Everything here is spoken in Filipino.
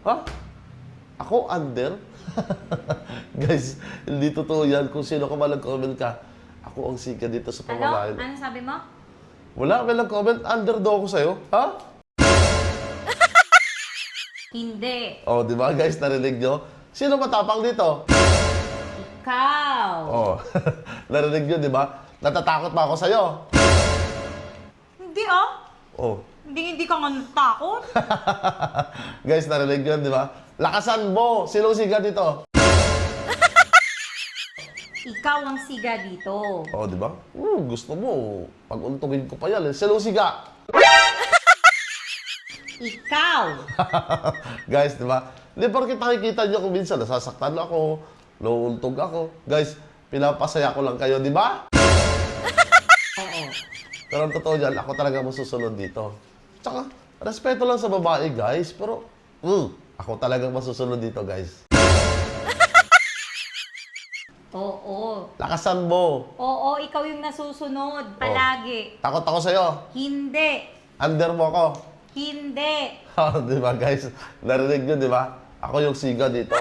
Ha? Ako, under? Guys, hindi totoo yan. Kung sino ka man nag-comment ka, ako ang siga dito sa pamamahay. Ano sabi mo? Wala, may nag-comment, under daw ako sa'yo. Ha? Hindi. Oh, di ba guys, narinig nyo? Sino matapang dito? Ikaw. Oh, narinig nyo, di ba? Natatakot pa ako sa'yo. Hindi ah. Oh. Hindi ka nga natakot. Guys, narinig nyo, di ba? Lakasan mo! Sinong siga dito? Ikaw ang siga dito. Oh, di ba? Gusto mo, pag-untugin ko pa yan. Sinong siga? Ikaw. Guys, di ba? Hindi, porkit nakikita nyo kung minsan nasasaktan ako, nauuntog ako. Guys, pinapasaya ko lang kayo, di ba? Oo. Pero ang totoo dyan, ako talaga masusunod dito. Tsaka, respeto lang sa babae, guys. Pero, ako talagang masusunod dito, guys. Oo. Lakasan mo. Oo, ikaw yung nasusunod. Palagi. Takot ako sa'yo. Hindi. Under mo ako. Hindi. Di ba, guys? Narinig nyo, di ba? Ako yung siga dito.